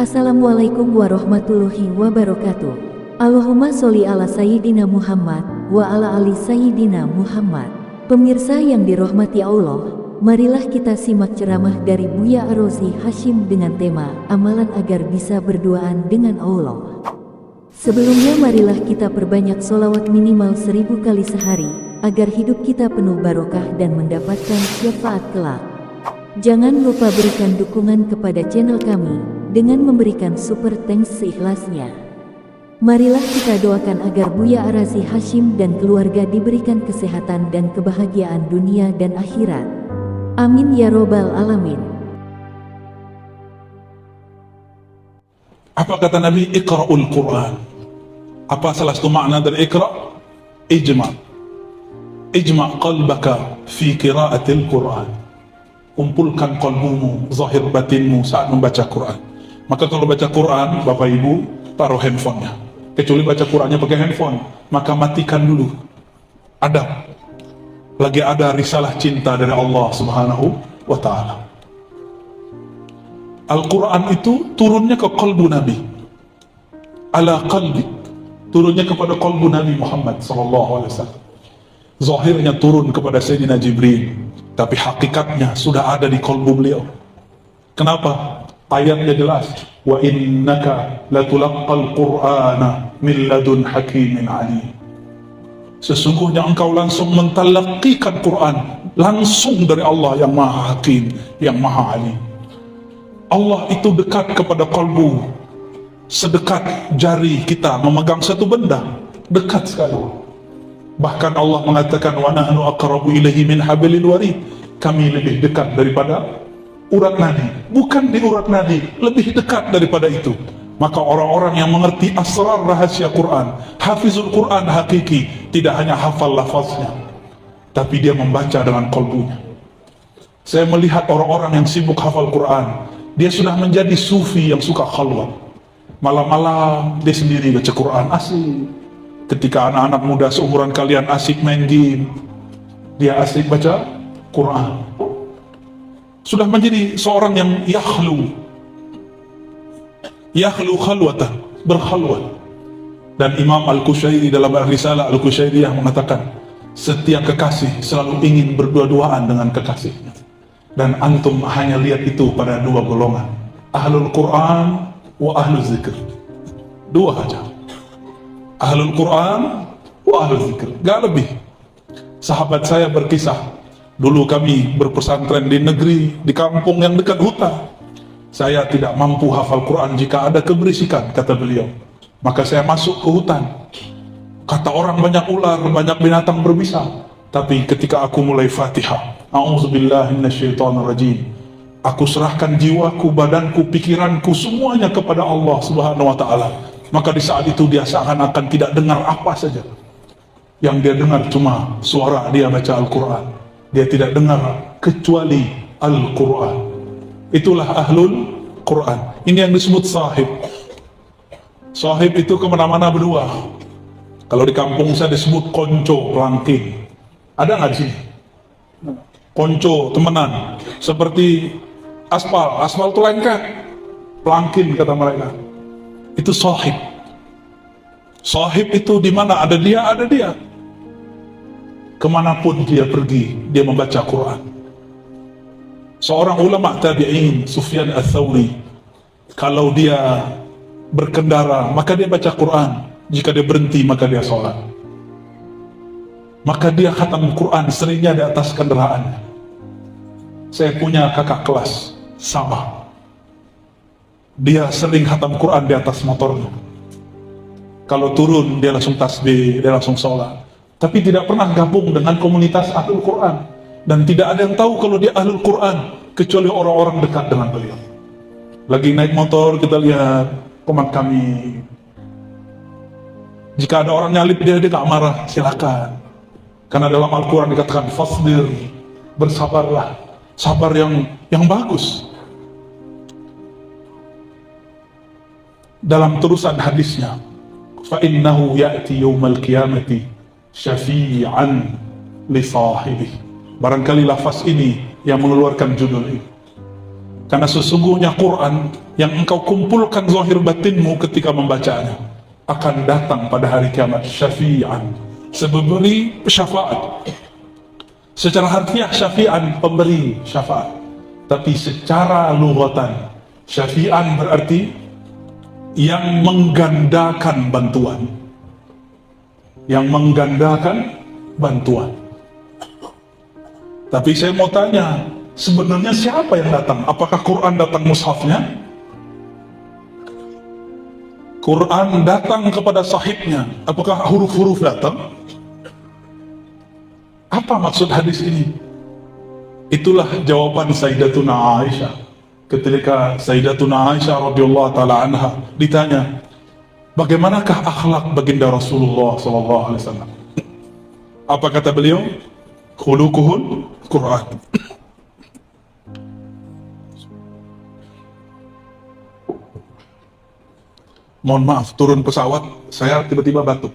Assalamualaikum warahmatullahi wabarakatuh. Allahumma sholli ala Sayyidina Muhammad wa ala ali Sayyidina Muhammad. Pemirsa yang dirahmati Allah, marilah kita simak ceramah dari Buya Ar-Razi Hasyim dengan tema amalan agar bisa berduaan dengan Allah. Sebelumnya marilah kita perbanyak sholawat minimal 1000 kali sehari, agar hidup kita penuh barokah dan mendapatkan syafaat kelak. Jangan lupa berikan dukungan kepada channel kami dengan memberikan super thanks seikhlasnya. Marilah kita doakan agar Buya Ar-Razi Hasyim dan keluarga diberikan kesehatan dan kebahagiaan dunia dan akhirat. Amin ya robbal alamin. Apa kata Nabi? Iqra'ul Quran. Apa salah satu makna dari Iqra'? Ijma' qalbaka fi qira'atil Quran. Kumpulkan qalbumu, zahir batinmu saat membaca Quran. Maka kalau baca Quran, Bapak Ibu taruh handphonenya. Kecuali baca Qurannya pakai handphone, maka matikan dulu. Lagi ada risalah cinta dari Allah Subhanahu wa ta'ala. Al-Quran itu turunnya ke qalbu Nabi. Ala qalbi, turunnya kepada qalbu Nabi Muhammad SAW. Zahirnya turun kepada Sayyidina Jibril, tapi hakikatnya sudah ada di qalbu beliau. Kenapa? Ayatnya jelas, wa innaka latulaqqal qur'ana min ladun hakimin alim. Sesungguhnya engkau langsung mentalaqikan Quran langsung dari Allah yang maha hakim, yang maha alim. Allah itu dekat kepada qalbu sedekat jari kita memegang satu benda, dekat sekali. Bahkan Allah mengatakan wa nahnu aqrabu ilaihi min hablil warid. Kami lebih dekat daripada urat nadi. Bukan di urat nadi, lebih dekat daripada itu. Maka orang-orang yang mengerti asrar rahasia Quran, hafizul Quran hakiki, tidak hanya hafal lafaznya, tapi dia membaca dengan qalbunya. Saya melihat orang-orang yang sibuk hafal Quran, dia sudah menjadi sufi yang suka khalwat. Malam-malam dia sendiri baca Quran, asik. Ketika anak-anak muda seumuran kalian asik main game, dia asik baca Quran. Sudah menjadi seorang yang yakhlu khalwatan, berkhalwat. Dan Imam Al-Qushairi dalam Risalah Al-Qushairiyah mengatakan, setiap kekasih selalu ingin berdua-duaan dengan kekasihnya. Dan antum hanya lihat itu pada dua golongan, ahlul Quran wa ahlul zikr. Dua aja, ahlul Quran wa ahlul zikr, gak lebih. Sahabat saya berkisah, dulu kami berpesantren di negeri, di kampung yang dekat hutan. Saya tidak mampu hafal Quran jika ada keberisikan, kata beliau. Maka saya masuk ke hutan. Kata orang banyak ular, banyak binatang berbisa. Tapi ketika aku mulai Fatihah, a'udzubillahi minasyaitonirrajim, aku serahkan jiwaku, badanku, pikiranku, semuanya kepada Allah Subhanahu wa ta'ala. Maka di saat itu dia seakan-akan tidak dengar apa saja. Yang dia dengar cuma suara dia baca Al-Quran. Dia tidak dengar kecuali Al-Quran. Itulah ahlul Quran. Ini yang disebut sahib. Sahib itu kemana-mana berdua. Kalau di kampung saya disebut konco, pelangkin. Ada nggak di sini? Konco, temenan. Seperti aspal itu lengket. Pelangkin kata mereka. Itu sahib. Sahib itu di mana ada dia. Kemanapun dia pergi, dia membaca Quran. Seorang ulama tabi'in, Sufyan Ats-Tsauri, kalau dia berkendara, maka dia baca Quran. Jika dia berhenti, maka dia sholat. Maka dia khatam Quran seringnya di atas kendaraannya. Saya punya kakak kelas, sama. Dia sering khatam Quran di atas motornya. Kalau turun, dia langsung tasbih, dia langsung sholat. Tapi tidak pernah gabung dengan komunitas ahlul Quran. Dan tidak ada yang tahu kalau dia ahlul Quran, kecuali orang-orang dekat dengan beliau. Lagi naik motor, kita lihat teman kami. Jika ada orang nyalip dia gak marah, silakan. Karena dalam Al-Quran dikatakan fasbir, bersabarlah. Sabar yang bagus. Dalam terusan hadisnya, fa innahu ya'ti yaumal qiyamati syafi'an li sahibihi. Barangkali lafaz ini yang mengeluarkan judul ini. Karena sesungguhnya Quran yang engkau kumpulkan zahir batinmu ketika membacanya akan datang pada hari kiamat syafi'an, seberi syafaat. Secara harfiah syafi'an, pemberi syafaat. Tapi secara lughatan syafi'an berarti yang menggandakan bantuan. Yang menggandakan bantuan. Tapi saya mau tanya, sebenarnya siapa yang datang? Apakah Quran datang mushafnya? Quran datang kepada sahibnya. Apakah huruf-huruf datang? Apa maksud hadis ini? Itulah jawaban Sayyidatuna Aisyah. Ketika Sayyidatuna Aisyah radhiyallahu taala anha ditanya, bagaimanakah akhlak baginda Rasulullah sallallahu alaihi wasallam? Apa kata beliau? Khuluquhul Quran. Mohon maaf, turun pesawat saya tiba-tiba batuk,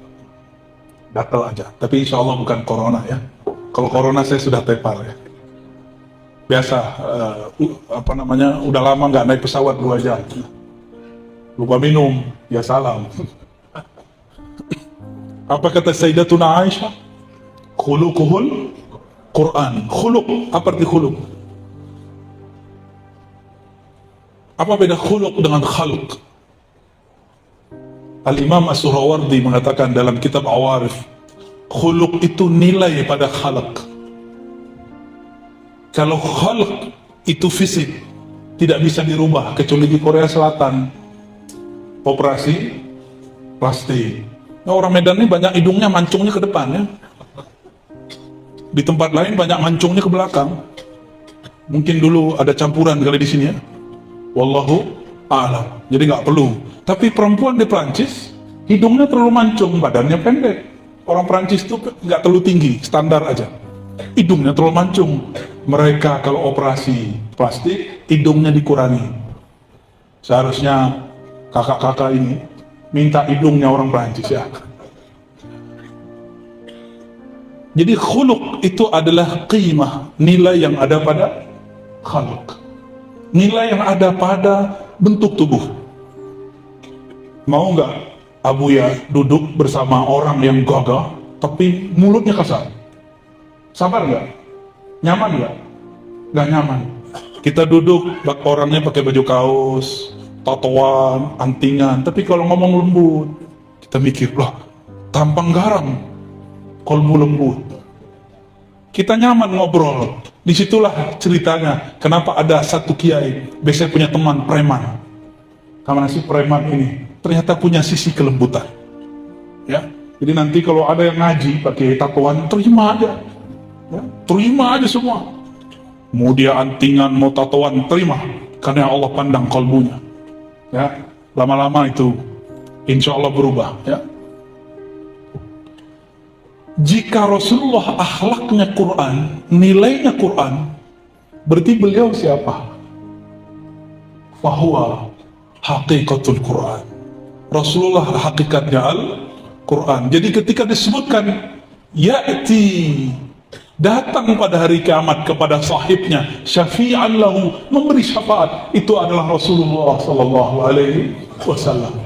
gatal aja. Tapi insya Allah bukan corona ya. Kalau corona saya sudah tepar ya. Biasa, udah lama nggak naik pesawat 2 jam. Lupa minum, ya salam. Apa kata Sayyidatuna Aisyah? Khuluquhul Quran. Khuluq, apa arti khuluq? Apa beda khuluq dengan khalq? Al-Imam As-Surawardi mengatakan dalam kitab Awarif, khuluq itu nilai pada khalq. Kalau khalq itu fisik, tidak bisa dirubah, kecuali di Korea Selatan operasi plastik. Nah, orang Medan ini banyak hidungnya mancungnya ke depan ya. Di tempat lain banyak mancungnya ke belakang. Mungkin dulu ada campuran kali di sini ya. Wallahu a'lam. Jadi nggak perlu. Tapi perempuan di Prancis hidungnya terlalu mancung, badannya pendek. Orang Prancis itu nggak terlalu tinggi, standar aja. Hidungnya terlalu mancung. Mereka kalau operasi plastik, hidungnya dikurangi. Seharusnya kakak-kakak ini minta hidungnya orang Prancis ya. Jadi khuluq itu adalah qimah, nilai yang ada pada khalq. Nilai yang ada pada bentuk tubuh. Mau nggak Abuya duduk bersama orang yang gagah tapi mulutnya kasar? Sabar nggak? Nyaman nggak? Nggak nyaman. Kita duduk, orangnya pakai baju kaos, tatoan, antingan, tapi kalau ngomong lembut, kita mikir, loh, tampang garam, kolbu lembut. Kita nyaman ngobrol. Disitulah ceritanya, kenapa ada satu kiai, biasanya punya teman preman. Karena si preman ini ternyata punya sisi kelembutan. Ya, jadi nanti kalau ada yang ngaji pakai tatoan, terima aja. Ya, terima aja semua. Mau dia antingan, mau tatoan, terima. Karena Allah pandang kolbunya. Ya, lama-lama itu insya Allah berubah. Ya. Jika Rasulullah akhlaknya Quran, nilainya Quran, berarti beliau siapa? Fahuwa haqiqatul Quran. Rasulullah hakikatnya Al-Quran. Jadi ketika disebutkan ya'ti, datang pada hari kiamat kepada sahibnya, syafi'an lahu, memberi syafaat, itu adalah Rasulullah sallallahu alaihi wasallam.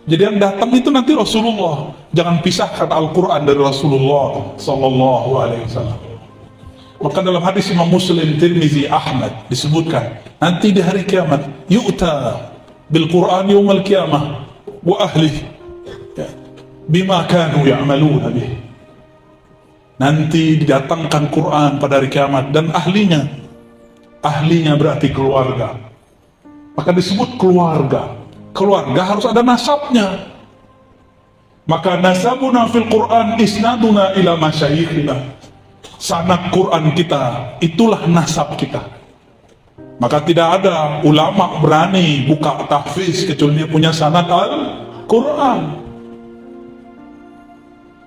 Jadi yang datang itu nanti Rasulullah. Jangan pisahkan Al-Quran dari Rasulullah sallallahu alaihi wasallam. Maka dalam hadis Imam Muslim, Tirmizi, Ahmad disebutkan, nanti di hari kiamat yu'ta bil Quran yaumal qiyamah wa ahlihi bima kanu ya'maluna bih. Nanti didatangkan Quran pada hari kiamat dan ahlinya. Ahlinya berarti keluarga. Maka disebut keluarga. Keluarga harus ada nasabnya. Maka nasabuna fil Quran isnaduna ila masyayikhina. Sanad Quran kita, itulah nasab kita. Maka tidak ada ulama berani buka tahfiz kecuali dia punya sanad Al-Quran.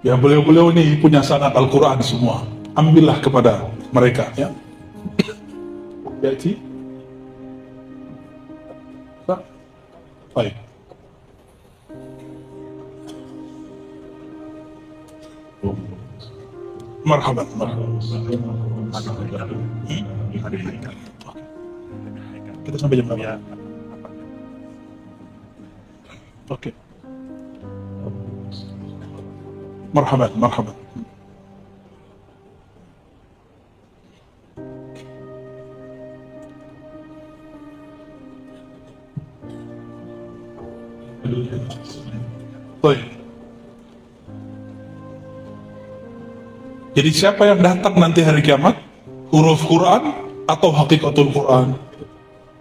Ya, beliau-beliau ini punya sanad Al-Quran semua. Ambillah kepada mereka ya. Jadi baik. Marhaban. Kita sampai jam berapa? Oke. Marhaban, marhaban. Baik. Jadi siapa yang datang nanti hari kiamat? Huruf Quran atau hakikatul Quran?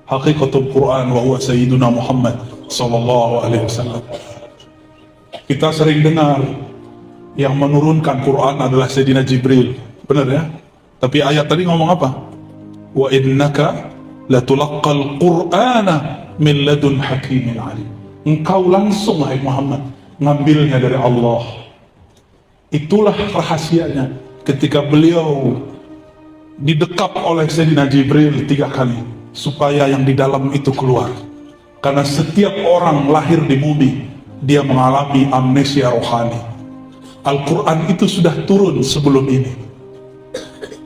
Hakikatul Quran wa huwa sayyiduna Muhammad sallallahu alaihi wasallam. Kita sering dengar yang menurunkan Quran adalah Sayyidina Jibril, benar ya? Tapi ayat tadi ngomong apa? Wa innaka latulaqqal Qur'ana min ladun hakimin alim. Engkau langsung, wahai Muhammad, ngambilnya dari Allah. Itulah rahasianya ketika beliau didekap oleh Sayyidina Jibril 3 kali supaya yang di dalam itu keluar. Karena setiap orang lahir di bumi dia mengalami amnesia rohani. Al-Quran itu sudah turun sebelum ini.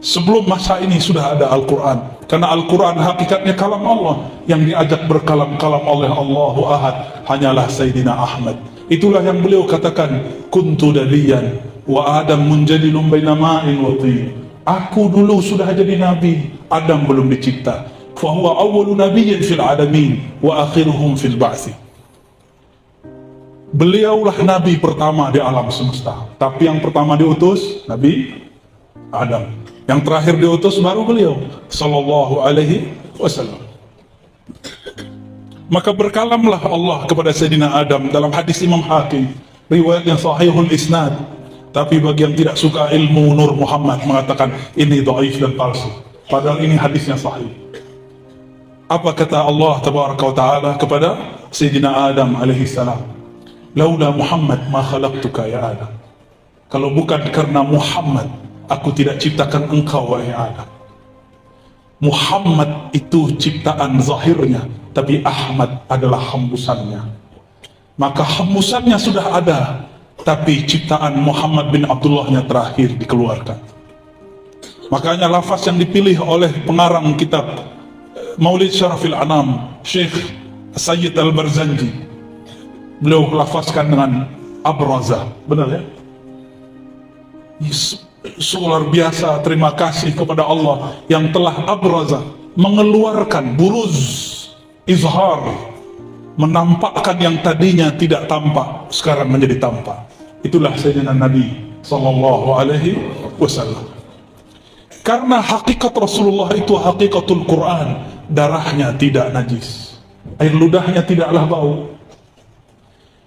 Sebelum masa ini sudah ada Al-Quran. Karena Al-Quran hakikatnya kalam Allah. Yang diajak berkalam-kalam oleh Allahu Ahad hanyalah Sayyidina Ahmad. Itulah yang beliau katakan, kuntu daliyan wa Adam munjadilun baina ma'in wa tin. Aku dulu sudah jadi nabi, Adam belum dicipta. Fa huwa awwalu nabiyyin fil alamin wa akhiruhum fil ba'si. Beliaulah nabi pertama di alam semesta. Tapi yang pertama diutus Nabi Adam. Yang terakhir diutus baru beliau sallallahu alaihi wasallam. Maka berkalamlah Allah kepada Sayyidina Adam dalam hadis Imam Hakim, riwayat yang sahihul isnad. Tapi bagi yang tidak suka ilmu Nur Muhammad mengatakan ini dhaif dan palsu. Padahal ini hadisnya sahih. Apa kata Allah tabaraka wa taala kepada Sayyidina Adam alaihi salam? Laula Muhammad ma khalaqtuka ya Adam. Kalau bukan karena Muhammad, aku tidak ciptakan engkau wahai Adam. Muhammad itu ciptaan zahirnya, tapi Ahmad adalah hembusannya. Maka hembusannya sudah ada, tapi ciptaan Muhammad bin Abdullahnya terakhir dikeluarkan. Makanya lafaz yang dipilih oleh pengarang kitab Maulid Syarafil Anam, Syekh Sayyid Al-Barzanji, beliau lafazkan dengan abraza, benar ya? Luar biasa, terima kasih kepada Allah yang telah abraza, mengeluarkan buruz, izhar, menampakkan yang tadinya tidak tampak sekarang menjadi tampak. Itulah Sayyidina Nabi sallallahu alaihi wasallam. Karena hakikat Rasulullah itu hakikatul Quran, darahnya tidak najis, air ludahnya tidaklah bau.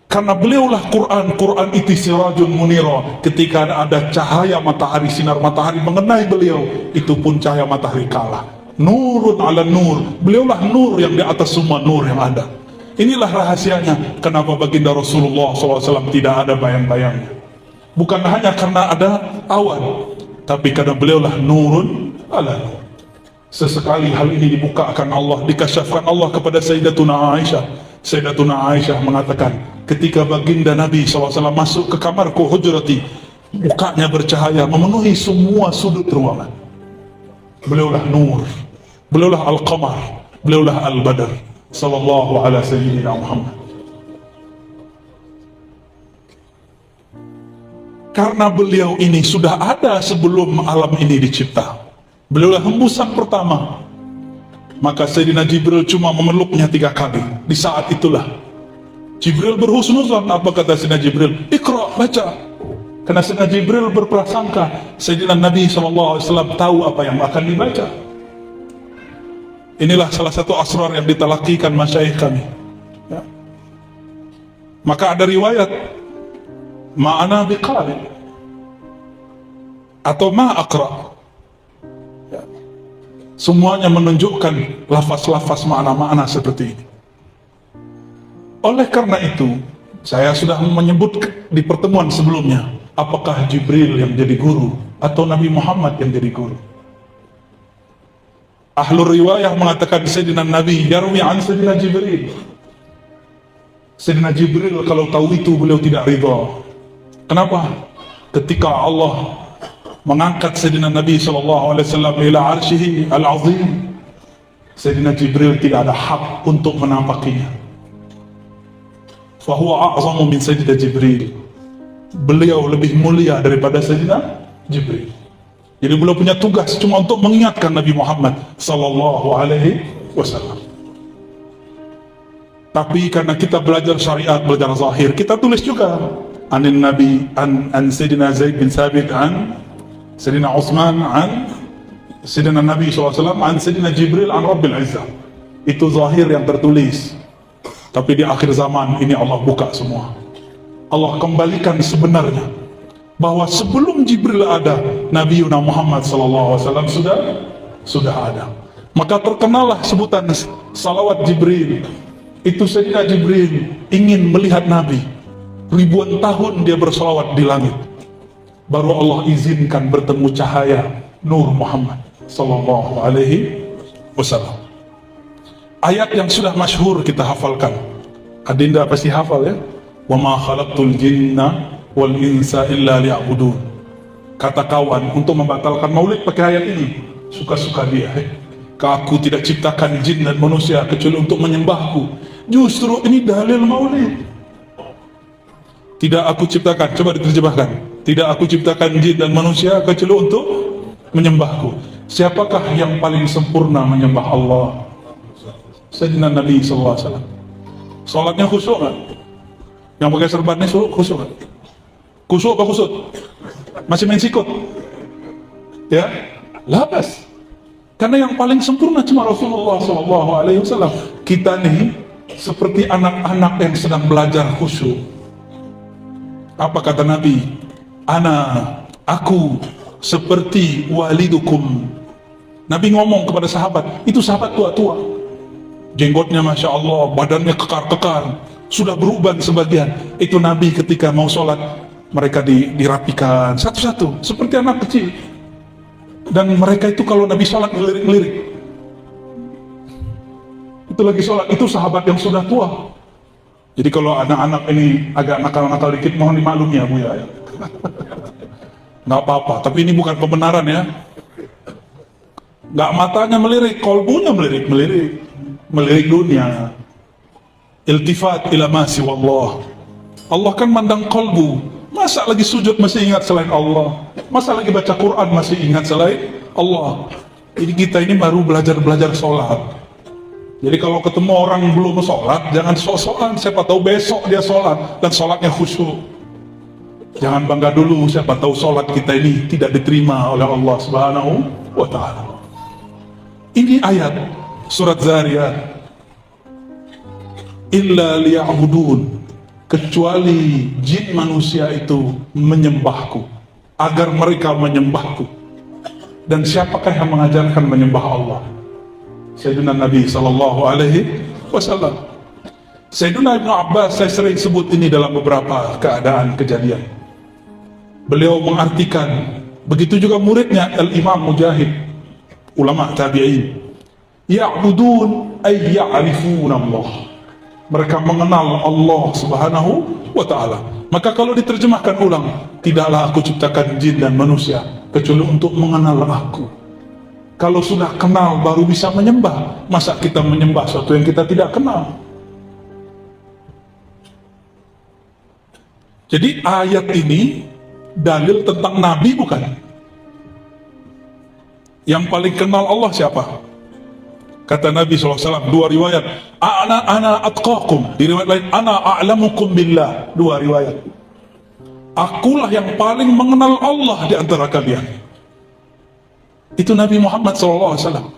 Karena beliaulah Quran, Quran itu sirajun munira. Ketika ada cahaya matahari, sinar matahari mengenai beliau, itu pun cahaya matahari kalah. Nurun ala nur, beliaulah nur yang di atas semua nur yang ada. Inilah rahasianya kenapa baginda Rasulullah SAW tidak ada bayang-bayangnya. Bukan hanya karena ada awan, tapi karena beliaulah nurun ala nur. Sesekali hal ini dibukakan Allah, dikasyafkan Allah kepada Sayyidatuna Aisyah. Sayyidatuna Aisyah mengatakan, ketika baginda Nabi SAW masuk ke kamarku hujrati, mukanya bercahaya memenuhi semua sudut ruangan. Beliaulah nur, beliaulah al-qamar, beliaulah al-badar, sallallahu ala sayyidina Muhammad. Karena beliau ini sudah ada sebelum alam ini dicipta. Beliaulah hembusan pertama. Maka Sayyidina Jibril cuma memeluknya 3 kali. Di saat itulah Jibril berhusnuzan. Apa kata Sayyidina Jibril? Iqra, baca. Karena Sayyidina Jibril berprasangka Sayyidina Nabi SAW tahu apa yang akan dibaca. Inilah salah satu asrar yang ditalakikan masyayikh kami ya. Maka ada riwayat ma'ana biqari atau ma'aqra ya. Semuanya menunjukkan lafaz-lafaz makna-makna seperti ini. Oleh karena itu, saya sudah menyebut di pertemuan sebelumnya, apakah Jibril yang jadi guru atau Nabi Muhammad yang jadi guru? Ahlul riwayah mengatakan Sayyidina Nabi yarwi an Sayyidina Jibril. Sayyidina Jibril kalau tahu itu beliau tidak ridha. Kenapa? Ketika Allah mengangkat Sayyidina Nabi SAW ila arsyihi al-azim, Sayyidina Jibril tidak ada hak untuk menampakinya. Fahuwa a'zamu min Sayyidina Jibril. Beliau lebih mulia daripada Sayyidina Jibril. Jadi beliau punya tugas cuma untuk mengingatkan Nabi Muhammad sallallahu alaihi wasallam. Tapi karena kita belajar syariat, belajar zahir, kita tulis juga anin Nabi an Sayyidina Zaid bin Thabit, an Sayyidina Utsman, an Sayyidina Nabi SAW, an Sayyidina Jibril, an Rabbil Izzah. Itu zahir yang tertulis. Tapi di akhir zaman ini Allah buka semua. Allah kembalikan sebenarnya bahwa sebelum Jibril ada, Nabi Muhammad SAW sudah ada. Maka terkenalah sebutan salawat Jibril. Itu Sayyidina Jibril ingin melihat Nabi. Ribuan tahun dia bersalawat di langit. Baru Allah izinkan bertemu cahaya Nur Muhammad sallallahu alaihi wasallam. Ayat yang sudah masyhur kita hafalkan. Adinda pasti hafal ya. Wa ma khalaqtul jinna wal insa illa liya'budun. Kata kawan untuk membatalkan maulid pakai ayat ini. Suka-suka dia. Aku tidak ciptakan jin dan manusia kecuali untuk menyembahku. Justru ini dalil maulid. Tidak aku ciptakan, coba diterjemahkan. Tidak aku ciptakan jin dan manusia kecuali untuk menyembahku. Siapakah yang paling sempurna menyembah Allah? Sayyidina Nabi sallallahu alaihi wasallam. Salatnya khusyuk enggak? Yang pakai serbannya khusyuk enggak? Khusyuk apa khusyuk? Masih main sikut? Ya? Labas. Karena yang paling sempurna cuma Rasulullah sallallahu alaihi wasallam. Kita nih seperti anak-anak yang sedang belajar khusyuk. Apa kata Nabi? Aku seperti walidukum. Nabi ngomong kepada sahabat, itu sahabat tua-tua, jenggotnya Masya Allah, badannya kekar-kekar, sudah beruban sebagian. Itu Nabi ketika mau sholat, mereka dirapikan satu-satu seperti anak kecil. Dan mereka itu kalau Nabi sholat ngelirik-ngelirik, itu lagi sholat, itu sahabat yang sudah tua. Jadi kalau anak-anak ini agak nakal-nakal dikit, mohon dimaklumi ya Bu ya. Nggak apa-apa, tapi ini bukan pembenaran ya. Nggak matanya melirik, kolbunya melirik dunia. Iltifat ila ma siwallah. Allah kan mandang kolbu. Masa lagi sujud masih ingat selain Allah? Masa lagi baca Quran masih ingat selain Allah? Jadi kita ini baru belajar sholat. Jadi kalau ketemu orang belum sholat, jangan sok-sokan. Siapa tahu besok dia sholat dan sholatnya khusyuk. Jangan bangga dulu, siapa tahu sholat kita ini tidak diterima oleh Allah Subhanahu wa ta'ala. Ini ayat surat Zariyat. Illa liya'budun, kecuali jin manusia itu menyembahku, agar mereka menyembahku. Dan siapakah yang mengajarkan menyembah Allah? Sayyidina Nabi sallallahu alaihi wasallam. Sayyidina Ibnu Abbas, saya sering sebut ini dalam beberapa keadaan kejadian. Beliau mengartikan, begitu juga muridnya Al-Imam Mujahid, ulama tabi'in. Ya'budun ay ya'rifun Allah. Mereka mengenal Allah Subhanahu wa ta'ala. Maka kalau diterjemahkan ulang, tidaklah aku ciptakan jin dan manusia kecuali untuk mengenal aku. Kalau sudah kenal baru bisa menyembah. Masa kita menyembah sesuatu yang kita tidak kenal? Jadi ayat ini dalil tentang Nabi bukan? Yang paling kenal Allah siapa? Kata Nabi SAW, dua riwayat. Ana atqakum. Di riwayat lain, ana a'lamukum billah. Dua riwayat. Akulah yang paling mengenal Allah di antara kalian. Itu Nabi Muhammad SAW.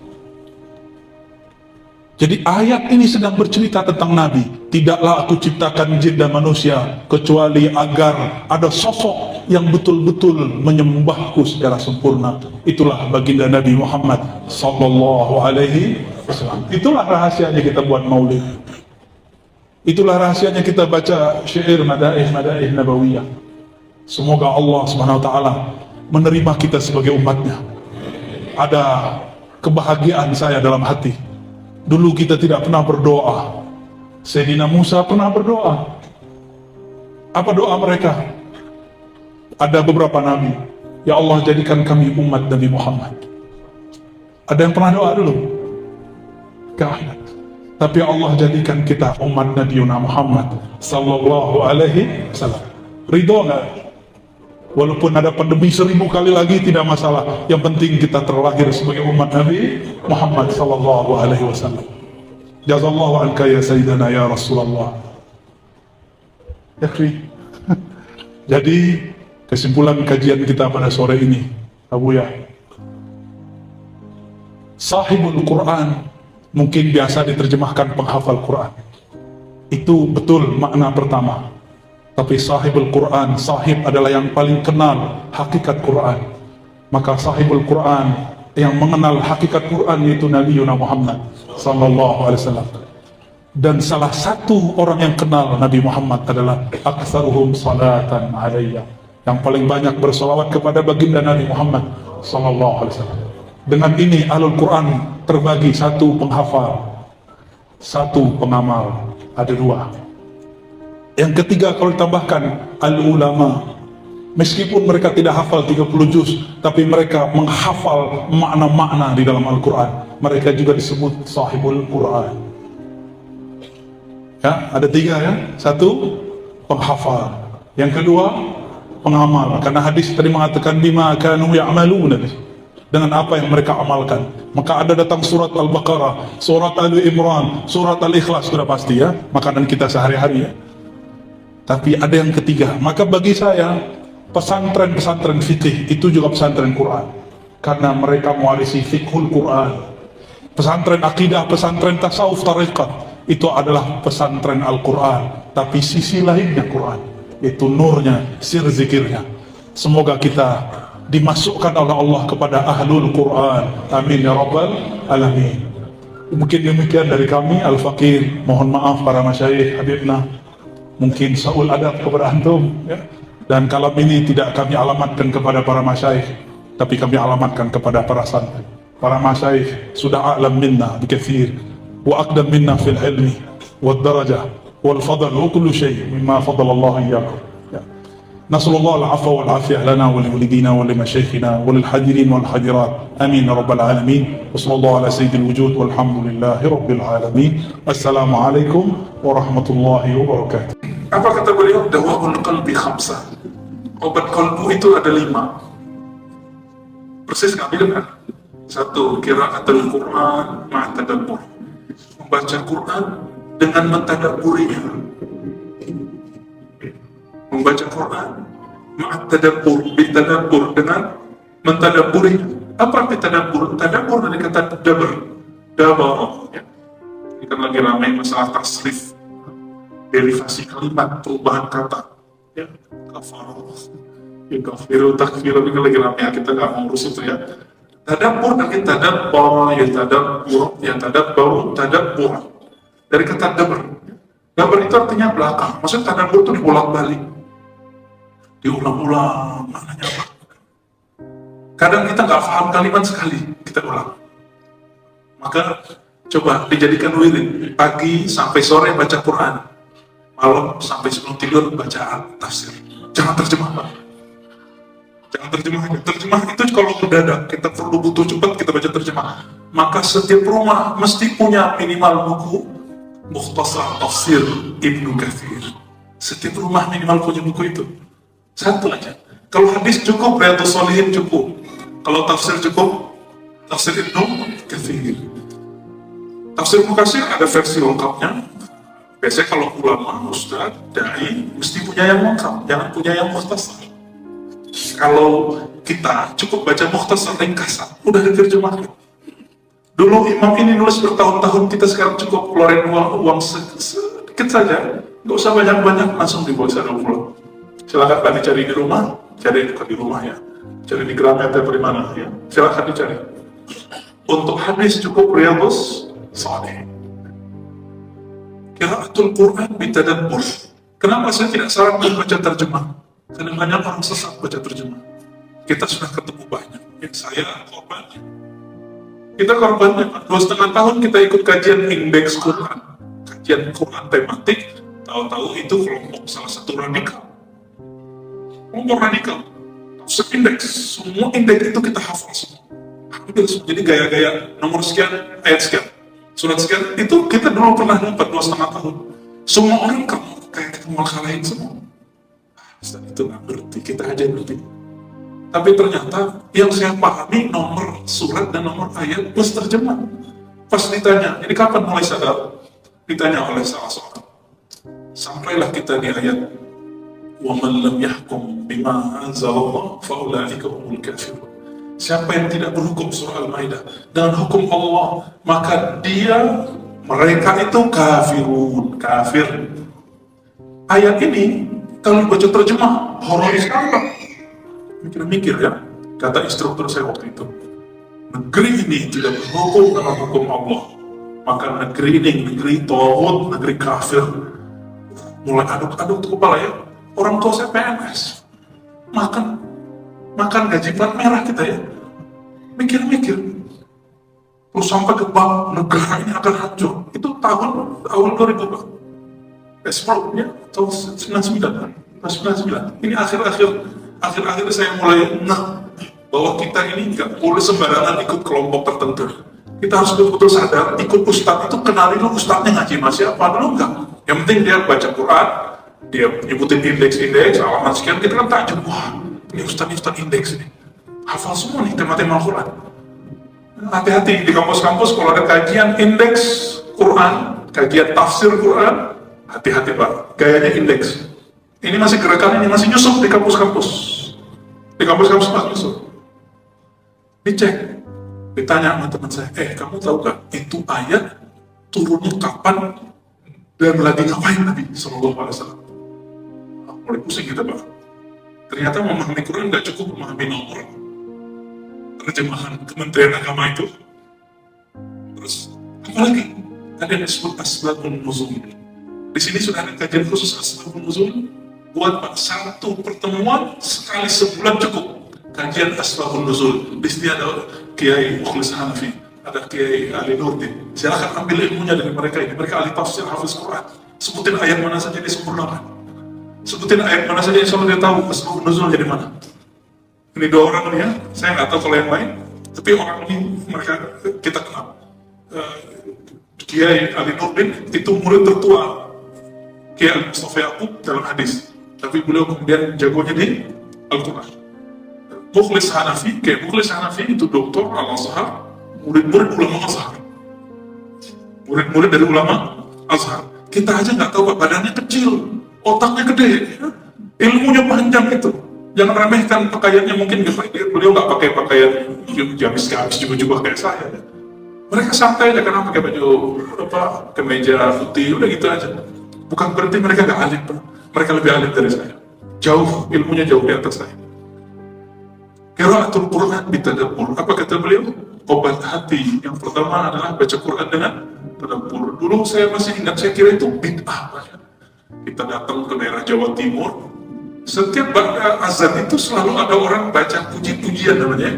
Jadi ayat ini sedang bercerita tentang Nabi. Tidaklah aku ciptakan jin dan manusia kecuali agar ada sosok yang betul-betul menyembahku secara sempurna. Itulah baginda Nabi Muhammad sallallahu alaihi wasallam. Itulah rahasianya kita buat maulid. Itulah rahasianya kita baca syair madaih nabawiyah. Semoga Allah Subhanahu wa taala menerima kita sebagai umatnya. Ada kebahagiaan saya dalam hati. Dulu kita tidak pernah berdoa. Sayyidina Musa pernah berdoa. Apa doa mereka? Ada beberapa nabi. Ya Allah, jadikan kami umat Nabi Muhammad. Ada yang pernah doa dulu? ke akhirat. Tapi Allah jadikan kita umat Nabi Muhammad sallallahu alaihi wasallam. Ridho nggak? Walaupun ada pandemi 1000 kali lagi tidak masalah. Yang penting kita terlahir sebagai umat Nabi Muhammad sallallahu alaihi wasallam. Jazallahu anka ya Sayyidina ya Rasulullah. Jadi kesimpulan kajian kita pada sore ini, Abu ya, sahibul Quran mungkin biasa diterjemahkan penghafal Quran. Itu betul makna pertama. Tapi sahibul Quran, sahib adalah yang paling kenal hakikat Quran. Maka sahibul Quran yang mengenal hakikat Quran yaitu Nabi Muhammad sallallahu alaihi wasallam. Dan salah satu orang yang kenal Nabi Muhammad adalah aktsaruhum salatan alayya, yang paling banyak bersolawat kepada baginda Nabi Muhammad sallallahu alaihi wasallam. Dengan ini Ahlul Quran terbagi, satu penghafal, satu pengamal, ada dua. Yang ketiga kalau ditambahkan al-ulama, meskipun mereka tidak hafal 30 juz, tapi mereka menghafal makna-makna di dalam Al-Quran. Mereka juga disebut sahibul Quran. Ya, ada tiga ya. Satu, penghafal. Yang kedua, pengamal. Karena hadis tadi mengatakan bima kanu ya'maluna, dengan apa yang mereka amalkan. Maka ada datang surat Al-Baqarah, surat Ali Imran, surat Al-Ikhlas, sudah pasti ya, makanan kita sehari-hari ya. Tapi ada yang ketiga. Maka bagi saya pesantren-pesantren fikih itu juga pesantren Quran, karena mereka mewarisi fikhul Quran. Pesantren akidah, pesantren tasawuf, tariqat, itu adalah pesantren Al-Quran, tapi sisi lainnya Quran, itu nurnya, sir zikirnya. Semoga kita dimasukkan oleh Allah kepada ahlul Quran. Amin ya rabbal alamin. Mungkin demikian dari kami Al-Fakir. Mohon maaf para masyayikh habibna, mungkin saul adab kepada antum ya. Dan kalam ini tidak kami alamatkan kepada para masyayikh, tapi kami alamatkan kepada para santri. Para masyayikh sudah a'lam minna bikathir wa aqdam minna fil ilmi wad darajah wal fadl wa kullu shay mimma fadala Allah iyyakum. نسأل الله العفو والعافية لنا ولوالدينا ولمشايخنا وللحاضرين والحاضرات آمين يا رب العالمين وصلى الله على سيد الوجود والحمد لله رب العالمين. السلام عليكم ورحمة الله وبركاته. Apa kata beliau? Dawaul qalbi khamsah. Obat kalbu itu ada 5. Persis nggak bilang kan? 1. Qiraatul Quran ma'a tadabbur. Membaca Quran dengan mentadabburinya. Membaca Quran ma'at tadabbur, bitadabbur, dengan mentadabburi. Apa bitadabbur? Tadabbur dari kata dabar, dabar ya. Ini kan lagi ramai masalah tasrif, derivasi kalimat, perubahan kata ya. Kafaru ya, kafiru, takfiru, ini kan lagi ramai ya, kita nggak mau urus itu ya. Tadabbur dari tadabbur, ya tadabbur, ya tadabbur, tadabbur dari kata dabar. Dabar itu artinya belakang, maksudnya tadabbur itu dibolak-balik, diulang-ulang, maknanya apa? Kadang kita nggak paham kalimat sekali, kita ulang. Maka coba dijadikan wirid, pagi sampai sore baca Quran, malam sampai sebelum tidur baca tafsir. Jangan terjemah, Pak. Jangan terjemah. Terjemah itu kalau mendadak, kita perlu butuh cepat, kita baca terjemah. Maka setiap rumah mesti punya minimal buku Mukhtasar Tafsir Ibnu Katsir. Setiap rumah minimal punya buku itu. Satu aja. Kalau hadis cukup, Riyadhus Shalihin cukup. Kalau tafsir cukup, Tafsir Ibnu Katsir. Tafsir Ibnu Katsir ada versi lengkapnya. Biasanya kalau ulama, ustaz, dai, mesti punya yang lengkap, jangan punya yang mukhtasar. Kalau kita cukup baca mukhtasar ringkasan, udah diterjemahkan. Dulu imam ini nulis bertahun-tahun, kita sekarang cukup keluarin uang sedikit saja, nggak usah banyak-banyak, langsung dibawa sana pulang. Silakan Pak dicari di rumah, cari bukan di rumah ya, cari di Gramet atau di mana ya, silakan dicari. Untuk hadis cukup Riyadhus Shalihin. Qiraatul Quran bitadabbur. Kenapa saya tidak sarankan baca terjemah? Karena banyak orang sesat baca terjemah. Kita sudah ketemu banyak. Saya korban. Kita korbannya 2,5 tahun kita ikut kajian indeks Quran, kajian Quran tematik. Tahu-tahu itu kelompok salah satu radikal. Kelompok radikal, tafsir indeks, semua indeks itu kita hafal semua. Hampir semua. Jadi gaya-gaya nomor sekian, ayat sekian. Surat sekian itu kita dulu pernah dapat 2,5 tahun. Semua orang kayak ketemu lain semua. Ustaz itu nggak ngerti, kita aja ngerti. Tapi ternyata yang saya pahami nomor surat dan nomor ayat plus terjemah. Pas ditanya, ini kapan mulai sadar? Ditanya oleh salah seorang. Sampailah kita di ayat وَمَنْ لَمْ يَحْكُمْ بِمَا أَنْزَلَ اللَّهُ فَأُولَٰئِكَ هُمُ الْكَافِرُونَ. Siapa yang tidak berhukum surah Al-Maidah dengan hukum Allah, maka mereka itu kafir. Ayat ini kalau baca terjemah horor sekali Pak. Mikir-mikir ya, kata instruktur saya waktu itu, negeri ini tidak berhukum dengan hukum Allah, maka negeri ini negeri tauhid, negeri kafir. Mulai aduk-aduk tuh kepala ya. Orang tua saya PNS, makan gaji plat merah kita ya. Mikir-mikir, terus sampai ke bank, negara ini akan hancur. Itu tahun 2000 Pak. Sebelumnya tahun 99. Ini akhir-akhir saya mulai bahwa kita ini nggak boleh sembarangan ikut kelompok tertentu. Kita harus betul-betul sadar, ikut ustadz itu kenali lo ustadznya ngaji mas siapa dulu enggak. Yang penting dia baca Quran, dia nyebutin indeks, alamat sekian, kita kan takjub, wah ini ustadz indeks ini, hafal semua nih tema-tema Al-Quran. Hati-hati di kampus-kampus kalau ada kajian indeks Quran, kajian tafsir Quran, hati-hati Pak, gayanya indeks. Ini masih gerakan, ini masih nyusup di kampus-kampus. Di kampus-kampus masih nyusup. Dicek, ditanya sama teman saya, kamu tahu gak itu ayat turunnya kapan dan lagi ngapain Nabi Sallallahu Alaihi Wasallam? Mulai pusing kita Pak. Ternyata memahami Quran nggak cukup memahami nomor terjemahan Kementerian Agama itu. Terus apalagi ada yang disebut asbabun nuzul. Di sini sudah ada kajian khusus asbabun nuzul. Buat Pak, satu pertemuan sekali sebulan cukup kajian asbabun nuzul. Di sini ada Kiai Mukhlis Hanafi, ada Kiai Ali Nurdin. Silahkan ambil ilmunya dari mereka ini. Mereka ahli tafsir, hafiz Quran. Sebutin ayat mana saja disempurnakan. Sebutin ayat mana saja insya Allah dia tahu asbabun nuzul jadi mana. Ini dua orang ini ya, saya nggak tahu kalau yang lain, tapi orang ini mereka kita kenal. Kiai Ali Nurdin itu murid tertua Kiai Al-Mustafa Yaqub dalam hadis, tapi beliau kemudian jagonya di Al-Quran. Mukhlis Hanafi, Kiai Mukhlis Hanafi itu doktor Al-Azhar, murid-murid ulama Azhar, murid-murid dari ulama Azhar. Kita aja nggak tahu Pak, badannya kecil, otaknya gede, ilmunya panjang itu. Jangan remehkan pakaiannya, mungkin beliau nggak pakai pakaian gamis juga kayak saya. Mereka santai aja karena pakai baju kemeja putih, udah gitu aja. Bukan berarti mereka nggak alim, mereka lebih alim dari saya. Jauh ilmunya jauh di atas saya. Qiraatul Quran bitadabbur. Apa kata beliau? Obat hati yang pertama adalah baca Quran dengan tadabbur. Dulu saya masih ingat, saya kira itu bid'ah. Kita datang ke daerah Jawa Timur, setiap azan itu selalu ada orang baca puji-pujian namanya.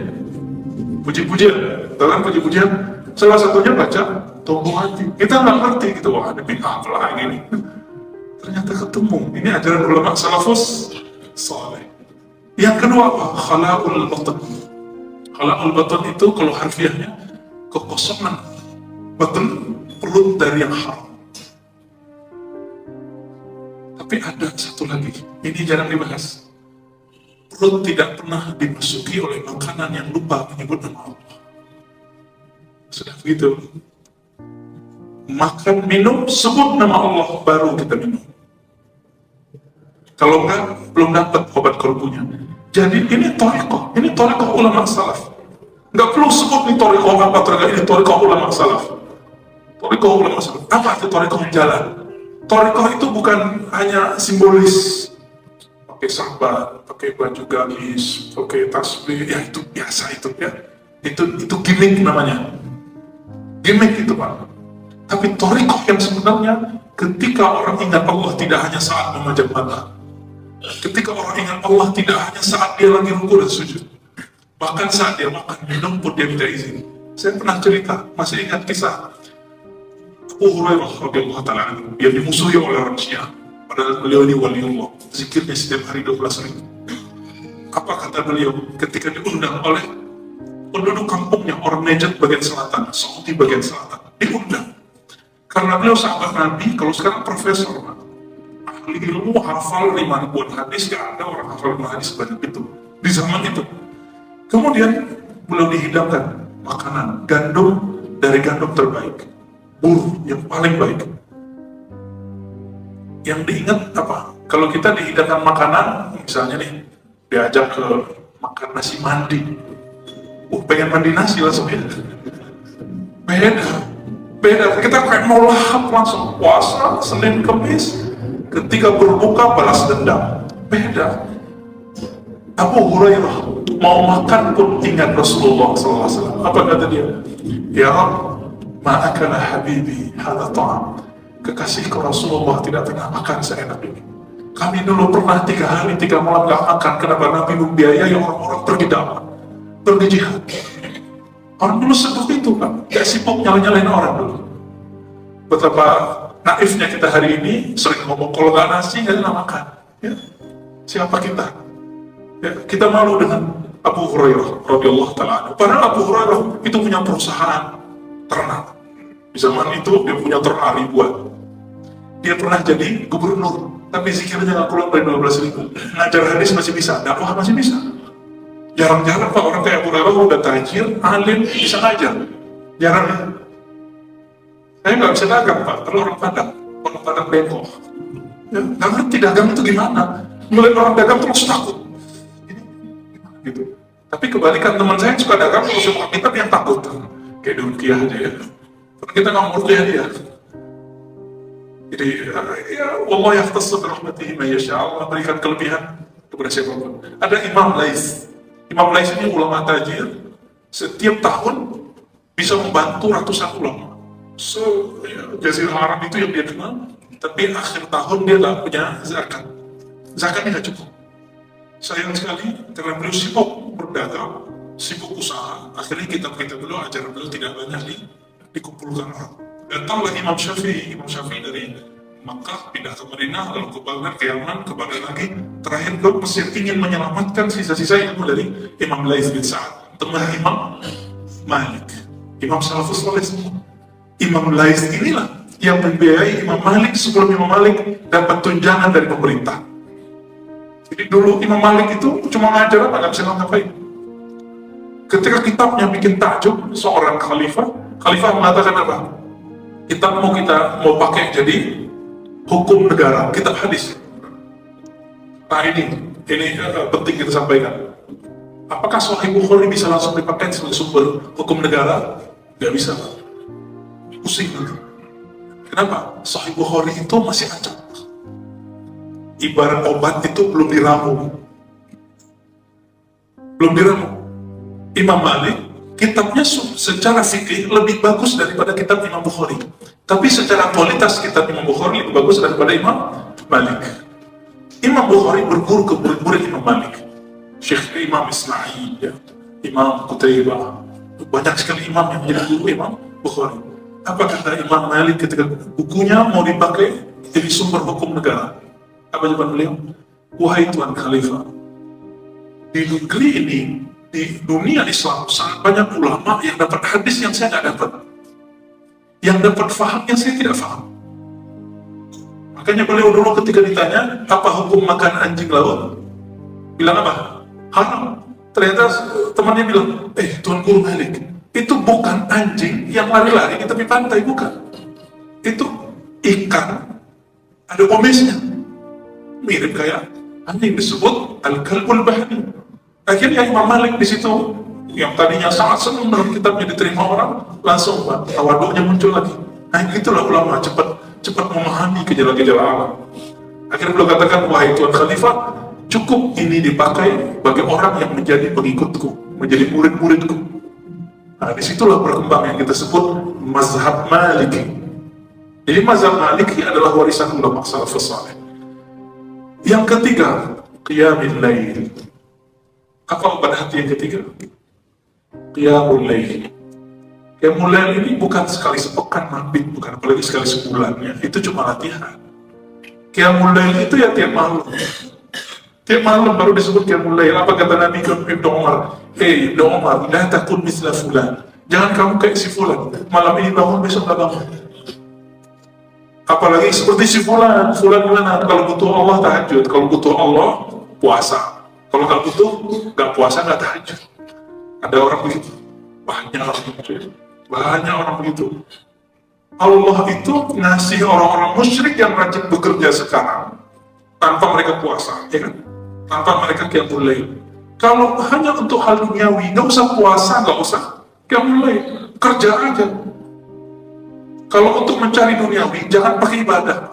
Puji-pujian, dalam puji-pujian salah satunya baca Tombol Hati. Kita nggak ngerti gitu, wah ada bid'ah apa ini. Ternyata ketemu, ini ajaran ulama salafus saleh. Yang kedua apa? Khala'ul batan. Khala'ul batan itu kalau harfiahnya kekosongan batan, perut dari yang haram. Tapi ada satu lagi, ini jarang dibahas. Perut tidak pernah dimasuki oleh makanan yang lupa menyebut nama Allah. Sudah begitu. Makan, minum, sebut nama Allah, baru kita minum. Kalau enggak, belum dapat obat korbunya. Jadi ini thariqah ulama salaf. Enggak perlu sebut ini thariqah apa, ini thariqah ulama salaf. Thariqah ulama salaf. Apa itu thariqah jalan? Thariqah itu bukan hanya simbolis, pakai sahabat, pakai baju gamis, pakai tasbih, ya itu biasa itu ya. Itu gimmick namanya. Gimmick itu Pak. Tapi thariqah yang sebenarnya ketika orang ingat Allah tidak hanya saat memejam mata. Ketika orang ingat Allah tidak hanya saat dia lagi ruku dan sujud. Bahkan saat dia makan, minum pun dia minta izin. Saya pernah cerita, masih ingat kisah Abu Hurairah radhiyallahu ta'ala anhu yang dimusuhi oleh orang Syiah. Padahal beliau ini wali Allah, zikirnya setiap hari 12.000. Apa kata beliau ketika diundang oleh penduduk kampungnya, orang Najd bagian selatan, Saudi bagian selatan, diundang. Karena beliau sahabat Nabi, kalau sekarang profesor, ahli ilmu, hafal 5 ribuan hadis, gak ada orang hafal 5 hadis sebanyak itu di zaman itu. Kemudian beliau dihidangkan makanan gandum dari gandum terbaik, buruh yang paling baik. Yang diingat apa? Kalau kita dihidangkan makanan, misalnya nih, diajak ke makan nasi mandi, pengen mandi nasi langsung ya. Beda. Kita kayak mau lahap langsung puasa, Senin Kemis, ketika berbuka balas dendam. Beda. Abu Hurairah mau makan pun ingat Rasulullah SAW. Apa kata dia? Ya Rabb, ma'akala habibi hadha ta'am. Kekasihku Rasulullah tidak pernah makan seenak ini. Kami dulu pernah 3 hari 3 malam gak makan. Kenapa Nabi membiayai orang-orang pergi dakwah, pergi jihad. Orang dulu seperti itu kan, gak sibuk nyalain orang dulu. Betapa naifnya kita hari ini, sering ngomong kalau gak nasi gak enak makan. Ya. Siapa kita? Ya, kita malu dengan Abu Hurairah radhiyallahu ta'ala. Padahal Abu Hurairah itu punya perusahaan ternak. Di zaman itu dia punya ternak ribuan. Dia pernah jadi gubernur, tapi zikirnya gak keluar dari 12.000. Ngajar hadis masih bisa, dakwah masih bisa. Jarang-jarang Pak orang kayak Abu Hurairah udah tajir, alim, bisa ngajar. Jarang ya. Saya nggak bisa dagang Pak, kalau orang Padang bengkok. Ya, nggak ngerti dagang itu gimana. Melihat orang dagang terus takut. Gitu. Tapi kebalikan teman saya suka dagang, kalau semua kita yang takut. Kayak Dukiah aja ya. Karena kita nggak mau dia. Jadi ya Allah yahtassu bi rahmatihi man yasha', Allah berikan kelebihan kepada siapapun. Ada Imam Lais. Imam Lais ini ulama tajir, setiap tahun bisa membantu ratusan ulama. Jazirah Arab itu yang dia kenal, tapi akhir tahun dia nggak punya zakat. Zakatnya nggak cukup. Sayang sekali, karena beliau sibuk berdagang, sibuk usaha, akhirnya kitab-kitab beliau, ajaran beliau tidak banyak dikumpulkan orang. Datanglah Imam Syafi'i dari Makkah pindah ke Madinah, lalu ke Baghdad, ke Yaman, ke Baghdad lagi, terakhir ke Mesir, ingin menyelamatkan sisa-sisa ilmu dari Imam Lais bin Sa'ad, teman Imam Malik, Imam Salafus Saleh semua. Imam Lais inilah yang membiayai Imam Malik sebelum Imam Malik dapat tunjangan dari pemerintah. Jadi dulu Imam Malik itu cuma ngajar apa, nggak bisa ngapain. Ketika kitabnya bikin takjub, seorang khalifah mengatakan apa? Kitab kita mau pakai jadi hukum negara, kitab hadis. Nah ini penting kita sampaikan. Apakah Sahih Bukhari bisa langsung dipakai sebagai sumber hukum negara? Gak bisa. Pusing nanti. Kenapa? Sahih Bukhari itu masih acak. Ibarat obat itu belum diramu. Imam Malik, kitabnya secara fikih lebih bagus daripada kitab Imam Bukhari. Tapi secara kualitas kitab Imam Bukhari lebih bagus daripada Imam Malik. Imam Bukhari berguru ke murid-murid Imam Malik. Syekh Imam Ismail, ya, Imam Qutaybah. Banyak sekali imam yang menjadi guru Imam Bukhari. Apa kata Imam Malik ketika bukunya mau dipakai jadi sumber hukum negara? Apa jawaban beliau? Wahai Tuan Khalifah, di negeri ini, di dunia Islam sangat banyak ulama yang dapat hadis yang saya tidak dapat, yang dapat faham yang saya tidak faham. Makanya beliau dulu ketika ditanya apa hukum makan anjing laut, bilang apa? Haram. Ternyata temannya bilang, Tuan Guru Malik, itu bukan anjing yang lari-lari di tepi pantai, bukan. Itu ikan ada pomesnya, mirip kayak anjing, disebut al-kalbul bahri. Akhirnya Imam Malik di situ yang tadinya sangat senang dengan kitabnya diterima orang, langsung tawaduknya muncul lagi. Nah itulah ulama cepat memahami gejala-gejala alam. Akhirnya beliau katakan, wahai Tuan Khalifah, cukup ini dipakai bagi orang yang menjadi pengikutku, menjadi murid-muridku. Nah disitulah berkembang yang kita sebut mazhab Maliki. Jadi mazhab Maliki adalah warisan ulama salafus saleh. Yang ketiga, qiyamul lail. Apa obat hati yang ketiga? Qiyamul lail. Qiyamul lail ini bukan sekali sepekan mabit, bukan apalagi sekali sebulan ya. Itu cuma latihan. Qiyamul lail itu ya tiap malam. Tiap malam baru disebut qiyamul lail. Apa kata Nabi Ibnu Umar? Ibnu Umar, la takun misla fulan. Jangan kamu kayak si fulan. Malam ini bangun, besok gak bangun. Apalagi seperti si fulan gimana? Kalau butuh Allah tahajud, kalau butuh Allah puasa, kalau nggak butuh nggak puasa nggak tahajud. Ada orang begitu, banyak orang begitu. Allah itu ngasih orang-orang musyrik yang rajin bekerja sekarang tanpa mereka puasa, ya kan? Tanpa mereka qiyamul lail. Kalau hanya untuk hal duniawi, nggak usah puasa, nggak usah qiyamul lail, kerja aja. Kalau untuk mencari duniawi, jangan pakai ibadah.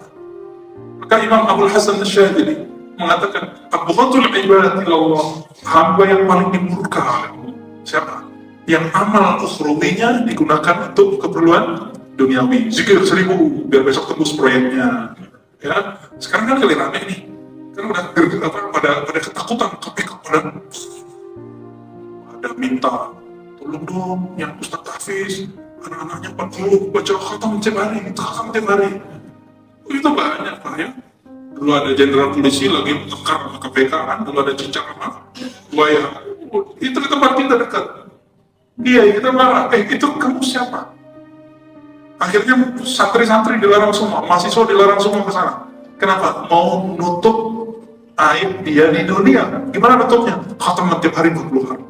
Maka Imam Abdul Hasan Asy'adzili mengatakan, abghadul ibadat ilallah, hamba yang paling dimurka oleh Allah. Siapa? Yang amal ukhrawinya digunakan untuk keperluan duniawi. Zikir 1000 biar besok tembus proyeknya. Ya, sekarang kan kali rame nih. Kan udah pada ketakutan KPK pada minta tolong dong yang Ustaz Hafiz anak-anaknya 40 baca khatam tiap hari. Itu banyak Pak ya. Dulu ada jenderal polisi lagi tekar sama KPK kan, dulu ada cicak sama buaya. Itu di tempat kita dekat. Dia kita marah, itu kamu siapa? Akhirnya santri-santri dilarang semua, mahasiswa dilarang semua ke sana. Kenapa? Mau nutup aib dia di dunia. Gimana nutupnya? Khatam tiap hari 40 hari.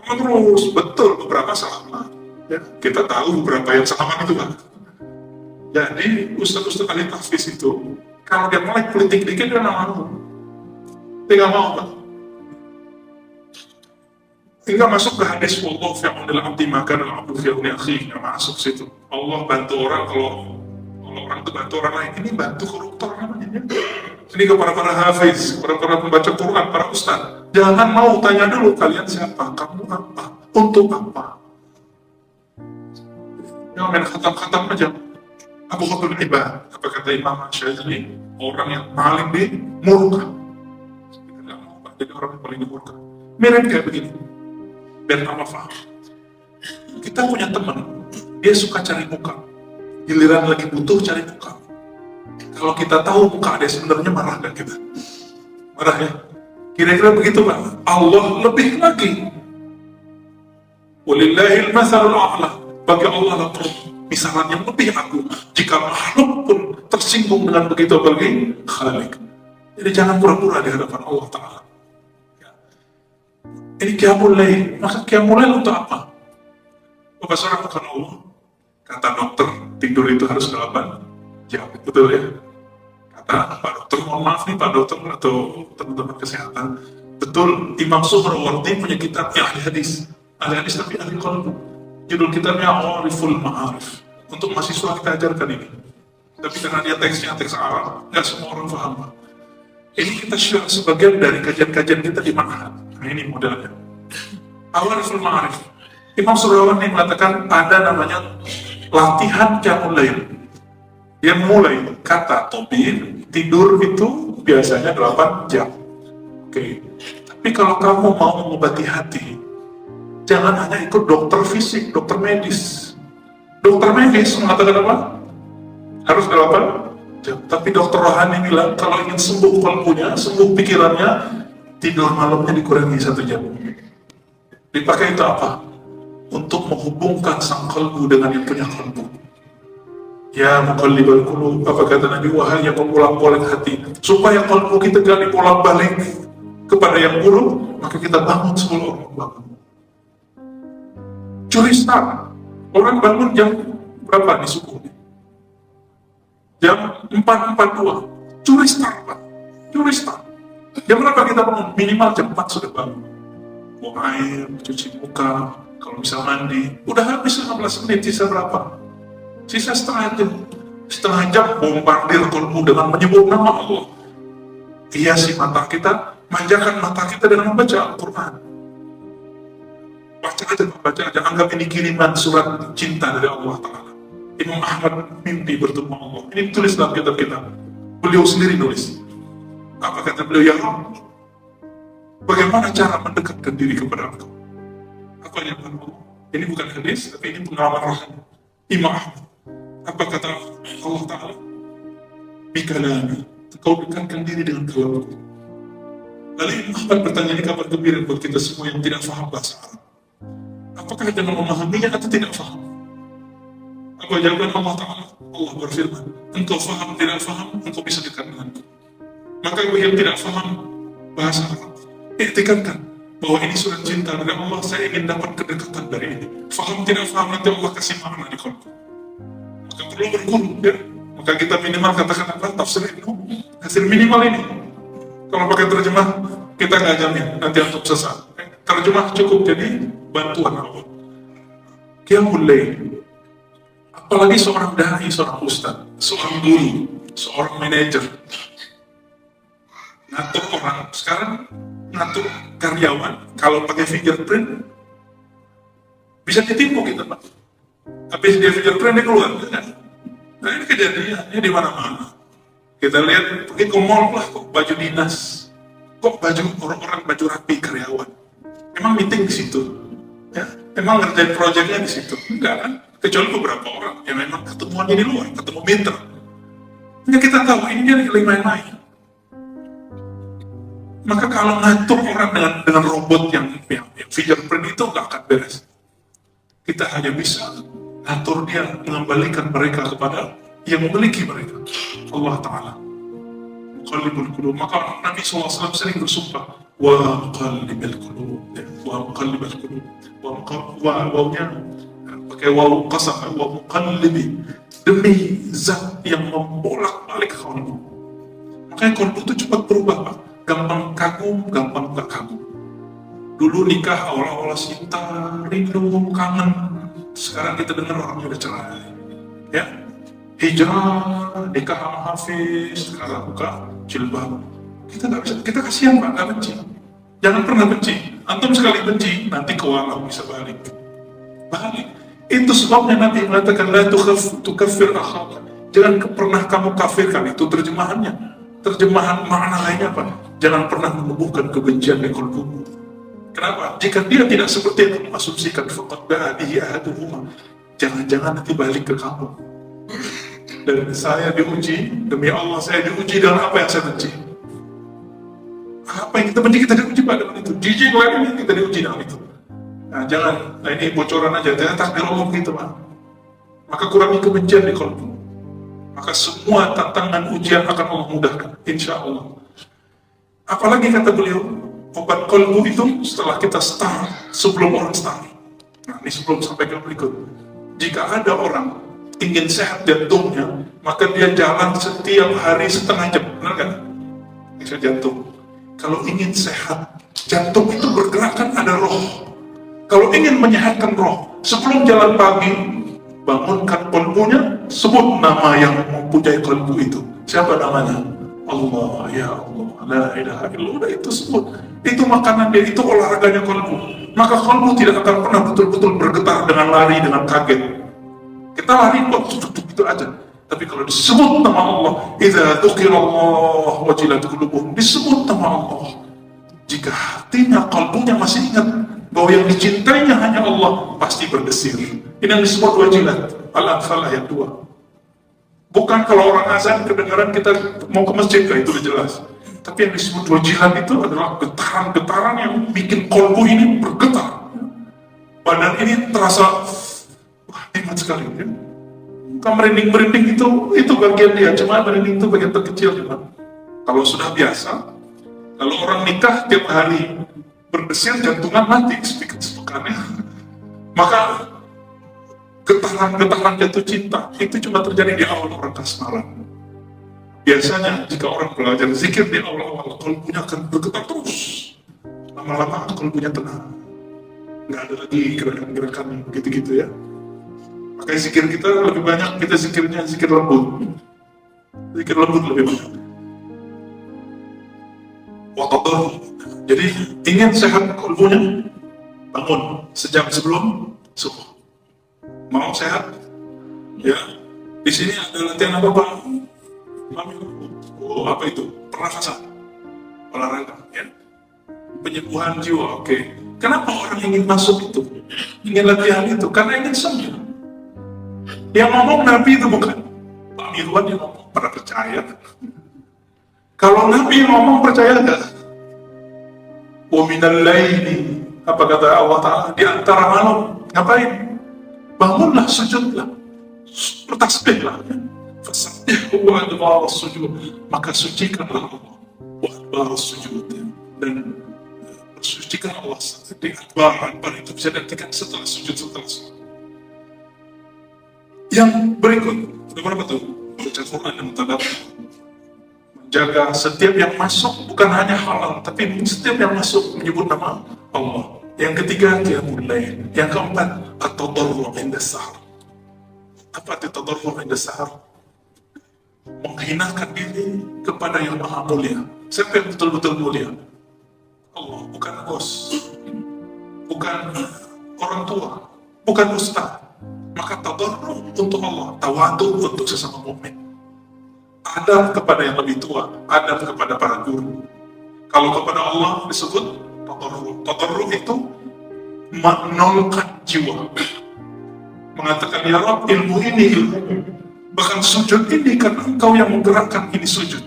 Terus, betul beberapa selamat. Ya, kita tahu beberapa yang selamat itu kan. Jadi ustaz-ustaz ahli tahfiz itu kalau dia mulai politik dikit dia nggak mau. Dia nggak mau Pak. Tinggal masuk ke hadis wallahu fi aunil abdi maka dalam abdu fi auni akhihi, nggak masuk situ. Allah bantu orang kalau orang itu bantu orang lain, ini bantu koruptor namanya. Ini kepada para hafiz, kepada para pembaca Quran, para ustaz. Jangan mau tanya dulu kalian siapa, kamu apa, untuk apa. Jangan main khatam-khatam aja. Abghadul ibad, apa kata Imam Asy'adzili, orang yang paling dimurka. Tidak mau jadi orang yang paling dimurka. Mirip kayak begini. Biar kamu paham. Kita punya teman, dia suka cari muka. Giliran lagi butuh cari muka. Kalau kita tahu muka dia sebenarnya marah gak kita? Marah ya? Kira-kira begitu Pak. Allah lebih lagi. Walillahil matsalul a'la. Bagi Allah lah misalan yang lebih agung. Jika makhluk pun tersinggung dengan begitu bagi Khalik. Jadi jangan pura-pura di hadapan Allah Ta'ala. Ini qiyamul lail. Maka qiyamul lail untuk apa? Bapak bukan Allah. Kata dokter, tidur itu harus 8 jam. Betul ya? Kata Pak Dokter, mohon maaf nih Pak Dokter atau teman-teman kesehatan. Betul, Imam Suhrawardi punya kitab ahli hadis. Ahli hadis tapi ahli qalbu. Judul kitabnya Ariful Ma'arif. Untuk mahasiswa kita ajarkan ini. Tapi karena dia teksnya teks Arab, nggak semua orang paham. Ini kita share sebagian dari kajian-kajian kita di Ma'had. Nah ini modelnya. Ariful Ma'arif. Imam Suhrawardi mengatakan ada namanya latihan qiyamul lail. Dia mulai kata tobin, tidur itu biasanya 8 jam. Oke. Tapi kalau kamu mau mengobati hati, jangan hanya ikut dokter fisik, dokter medis. Dokter medis mengatakan apa? Harus 8 jam. Tapi dokter rohani bilang kalau ingin sembuh kalbunya, sembuh pikirannya, tidur malamnya dikurangi 1 jam. Dipakai itu apa? Untuk menghubungkan sang kalbu dengan yang punya kalbu. Ya muqallibal qulub, apa kata Nabi, wahai yang membolak-balik hati, supaya kalbu kita gak dibolak-balik kepada yang buruk, maka kita bangun sebelum orang bangun. Curi start. Orang bangun jam berapa di subuh? Jam 4.42. Curi start Pak. Curi start. Jam berapa kita bangun? Minimal jam 4 sudah bangun. Buang air, cuci muka, kalau bisa mandi. Udah habis 15 menit, sisa berapa? Sisa setengah jam bombardir kalbu dengan menyebut nama Allah. Hiasi mata kita, manjakan mata kita dengan membaca Al-Quran. Baca aja, anggap ini kiriman surat cinta dari Allah Ta'ala. Imam Ahmad mimpi bertemu Allah. Ini tulis dalam kitab kita. Beliau sendiri nulis. Apa kata beliau? Ya Allah, bagaimana cara mendekatkan diri kepada Engkau? Apa yang Allah? Ini bukan hadis, tapi ini pengalaman rohani. Imam Ahmad. Apa kata Allah Ta'ala? Bikalami, kau dekatkan diri dengan kalamku. Lalu Imam Ahmad bertanya, ini kabar gembira buat kita semua yang tidak faham bahasa Arab. Apakah dengan memahaminya atau tidak faham? Apa Apa jawaban Allah Ta'ala? Allah berfirman, engkau faham tidak faham, engkau bisa dekat denganku. Maka bagi yang tidak faham bahasa Arab, iktikankan bahwa ini surat cinta dari Allah, saya ingin dapat kedekatan dari ini. Faham tidak faham, nanti Allah kasih makna di kolbu. Maka perlu berguru, ya. Maka kita minimal katakan apa? Tafsir Ibnu Katsir minimal ini. Kalau pakai terjemah, kita nggak jamin nanti untuk sesat. Terjemah cukup jadi bantuan Allah. Qiyamul Lail. Apalagi seorang dai, seorang ustaz, seorang guru, seorang manajer. Ngatur orang, sekarang ngatur karyawan, kalau pakai fingerprint, bisa ditipu kita, Pak. Habis dia fingerprint, dia keluar. Nah ini kejadiannya di mana-mana. Kita lihat, pergi ke mall lah, kok baju dinas, kok baju orang-orang baju rapi karyawan. Emang meeting di situ, ya? Emang ngerjain proyeknya di situ? Enggak kan? Kecuali beberapa orang yang memang ketemuannya di luar, ketemu mitra. Ya kita tahu ini dia lagi main-main. Maka kalau ngatur orang dengan robot yang fingerprint itu nggak akan beres. Kita hanya bisa atur dia, mengembalikan mereka kepada yang memiliki mereka, Allah Ta'ala. Muqallibul qulub. Maka Nabi SAW sering bersumpah, wa muqallibal qulub, wa muqallibal qulub, wawnya pakai waw qasam, wa muqallibi, demi zat yang membolak-balik qalbu. Makanya qalbu itu cepat berubah, Pak. Gampang kagum, gampang gak kagum. Dulu nikah awal-awal cinta, rindu, kangen. Sekarang kita dengar orangnya udah cerai, ya. Hijrah, nikah sama Hafiz, sekarang buka jilbab. Kita nggak bisa, kita kasihan Pak, nggak benci. Jangan pernah benci. Antum sekali benci, nanti ke walau bisa balik. Itu sebabnya Nabi mengatakan la tukaffir akhaka. Jangan pernah kamu kafirkan, itu terjemahannya. Terjemahan makna lainnya apa? Jangan pernah menumbuhkan kebencian di qalbumu. Kenapa? Jika dia tidak seperti yang kamu asumsikan, faqad ba'a bihi ahaduhuma. Jangan-jangan nanti balik ke kamu. Dan saya diuji, demi Allah saya diuji dengan apa yang saya benci. Apa yang kita benci kita diuji pada dengan itu. Jijik lain kita diuji dengan itu. Nah, jangan, nah ini bocoran aja, jangan takdir Allah gitu, Pak. Maka kurangi kebencian di qalbu. Maka semua tantangan ujian akan Allah mudahkan, insya Allah. Apalagi kata beliau, obat qalbu itu setelah kita start, sebelum orang start. Nah, ini sebelum sampai ke berikut. Jika ada orang ingin sehat jantungnya, maka dia jalan setiap hari setengah jam, benar kan? Bisa jantung. Kalau ingin sehat, jantung itu bergerak kan ada roh. Kalau ingin menyehatkan roh, sebelum jalan pagi, bangunkan qalbunya, sebut nama yang mempunyai qalbu itu. Siapa namanya? Allah, ya Allah, la ilaha illallah, itu sebut. Itu makanan dia, itu olahraganya qalbu. Maka qalbu tidak akan pernah betul-betul bergetar dengan lari, dengan kaget. Kita lari kok itu aja. Tapi kalau disebut nama Allah, idza dzukirallah wajilat qulubuhum, disebut nama Allah. Jika hatinya, qalbunya masih ingat bahwa yang dicintainya hanya Allah, pasti berdesir. Ini yang disebut wajilat. Al-Anfal ayat 2. Bukan kalau orang azan kedengaran kita mau ke masjid, itu udah jelas. Tapi yang disebut wajilat itu adalah getaran-getaran yang bikin qalbu ini bergetar. Badan ini terasa hebat sekali, ya. Kan merinding-merinding itu bagian dia, cuma merinding itu bagian terkecil, cuma. Kalau sudah biasa, kalau orang nikah tiap hari berdesir, jantungan mati, sepekannya. Maka getaran-getaran jatuh cinta itu cuma terjadi di awal orang kasmaran. Biasanya jika orang belajar zikir di awal-awal, kalbunya akan bergetar terus. Lama-lama kalbunya tenang. Nggak ada lagi gerakan-gerakan gitu-gitu, ya. Makanya zikir kita lebih banyak, kita zikirnya zikir lembut. Zikir lembut lebih banyak. Waqadah. Jadi ingin sehat kalbunya, bangun sejam sebelum subuh. Mau sehat? Ya. Di sini ada latihan apa, Pak? Oh, apa itu? Pernafasan. Olahraga, ya. Penyembuhan jiwa, oke. Kenapa orang ingin masuk itu? Ingin latihan itu? Karena ingin sembuh. Yang ngomong Nabi itu bukan Pak Mirwan yang ngomong, pada percaya. Kalau Nabi yang ngomong, percaya nggak? Wa minal laili, apa kata Allah Ta'ala, di antara malam, ngapain? Bangunlah, sujudlah. bertasbihlah, fasabbihu wa adbar sujud, maka sucikanlah Allah wa adbar sujud, dan bersucikan Allah di adbar itu bisa diartikan setelah sujud. Yang berikut, berapa tuh? Baca Quran dan tadabbur, menjaga setiap yang masuk, bukan hanya halal, tapi setiap yang masuk menyebut nama Allah. Yang ketiga, qiyamul lail. Yang keempat, at-tadarru' inda sahar. Apa itu tadarru' inda sahar? Menghinakan diri kepada yang maha mulia. Siapa yang betul-betul mulia? Allah, bukan bos, bukan orang tua, bukan ustaz. Maka tadarru' untuk Allah, tawadu untuk sesama mukmin, adab kepada yang lebih tua, adab kepada para guru. Kalau kepada Allah disebut tadarru'. Tadarru' itu menolkan jiwa, mengatakan, ya Rabb, ilmu ini ilmu, bahkan sujud ini kan Engkau yang menggerakkan ini sujud.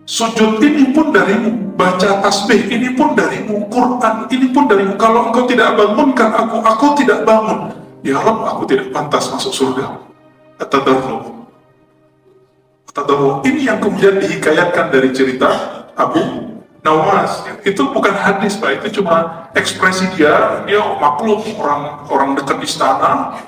Sujud ini pun darimu, baca tasbih ini pun darimu, Quran ini pun darimu. Kalau Engkau tidak bangunkan aku tidak bangun. Ya Rabb, aku tidak pantas masuk surga. At-tadarru'. Ini yang kemudian dihikayatkan dari cerita Abu Nawas. Itu bukan hadis, Pak, itu cuma ekspresi dia maklum orang dekat istana,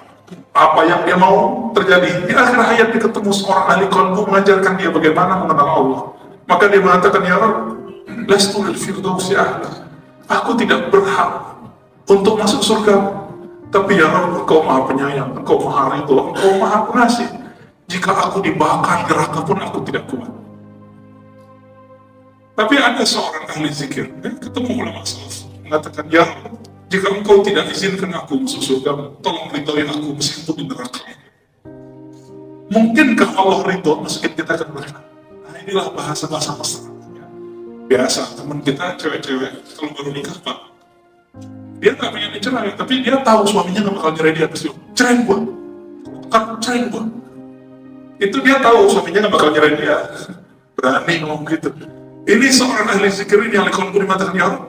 apa yang dia mau terjadi. Di akhir hayat dia ketemu seorang ahli qalbu mengajarkan dia bagaimana mengenal Allah. Maka dia mengatakan, ya Rabb, lastu lil firdausi ahla. Aku tidak berhak untuk masuk surga. Tapi ya Rabb, Engkau maha penyayang, Engkau maha ridho, Engkau maha pengasih. Jika aku dibakar neraka pun aku tidak kuat. Tapi ada seorang ahli zikir, ketemu ulama salaf, mengatakan, ya Rabb, jika Engkau tidak izinkan aku masuk surga, tolong ridhoi aku meskipun di neraka. Mungkinkah Allah ridho meskipun kita akan neraka? Nah, inilah bahasa-bahasa mesra. Biasa teman kita cewek-cewek kalau baru nikah, Pak, dia nggak pengen dicerai, tapi dia tahu suaminya nggak bakal cerai dia, pasti cerai gua, kan cerai gua. Itu dia tahu suaminya nggak bakal cerai dia, berani ngomong gitu. Ini seorang ahli zikir ini yang lekon mengatakan, ya Rabb,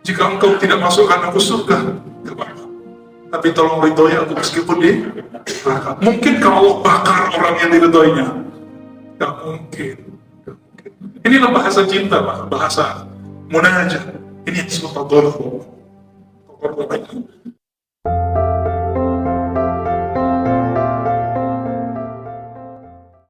jika Engkau tidak masukkan aku surga, gak apa-apa, tapi tolong ridhoi aku meskipun di neraka. Mungkin kalau Allah bakar orang yang diridhoinya? Gak mungkin. Inilah bahasa cinta, Pak, bahasa munajat. Ini yang disebut tadarru'.